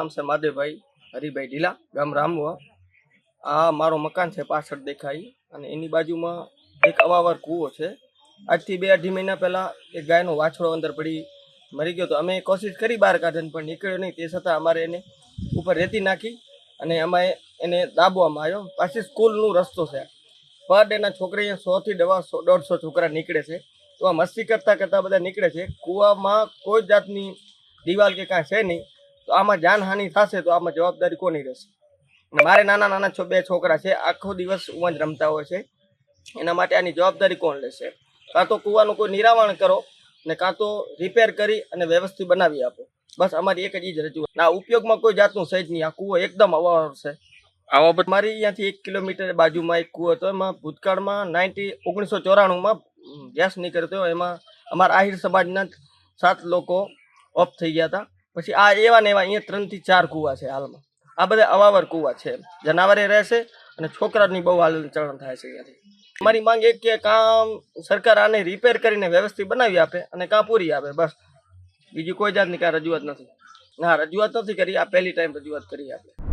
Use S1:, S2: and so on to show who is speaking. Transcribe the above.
S1: નામ છે માદેવભાઈ હરિભાઈ ઢીલા, ગામ રામવા। આ મારો મકાન છે પાછળ દેખાય, અને એની બાજુમાં એક અવાવર કૂવો છે। આજથી 2-2.5 મહિના પહેલાં એક ગાયનો વાછડો અંદર પડી મરી ગયો હતો। અમે કોશિશ કરી બહાર કાઢવાની, પણ નીકળ્યો નહીં। તે છતાં અમારે એને ઉપર રેતી નાખી અને અમે એને દાબવામાં આવ્યો। પાછી સ્કૂલનો રસ્તો છે, પર ડેના છોકરા 100 થી 150 છોકરા નીકળે છે। તો આ મસ્તી કરતાં કરતાં બધા નીકળે છે। કૂવામાં કોઈ જાતની દિવાલ કે કાંઈ છે નહીં, તો આમાં જાનહાનિ થશે તો આમાં જવાબદારી કોની રહેશે? મારે નાના નાના 2 છોકરા છે, આખો દિવસ ઉમજ રમતા હોય છે, એના માટે આની જવાબદારી કોણ લેશે? કાં તો કૂવાનું કોઈ નિરાવરણ કરો ને કાં તો રિપેર કરી અને વ્યવસ્થિત બનાવી આપો। બસ અમારી એક જ રજૂઆત। ના ઉપયોગમાં કોઈ જાતનું સહેજ નહીં। આ કૂવો એકદમ અવાવર છે। આ બાબત મારી અહીંયાથી 1 કિલોમીટર બાજુમાં એક કૂવો હતો, એમાં ભૂતકાળમાં 1994માં ગેસ નીકળ્યો હતો। એમાં અમારા આહિર સમાજના 7 લોકો ઓફ થઈ ગયા હતા। પછી આ એવા ને એવા અહીંયા 3 થી 4 કૂવા છે હાલમાં। આ બધા અવાવર કૂવા છે, જનાવરે રહેશે અને છોકરાની બહુ હાલન ચલણ થાય છે અહીંયાથી। અમારી માંગ એક કે કાં સરકાર આને રિપેર કરીને વ્યવસ્થિત બનાવી આપે અને કાં પૂરી આપે, બસ। બીજી કોઈ જાતની કાંઈ રજૂઆત નથી। ના, રજૂઆત નથી કરી, આ પહેલી ટાઈમ રજૂઆત કરી આપણે।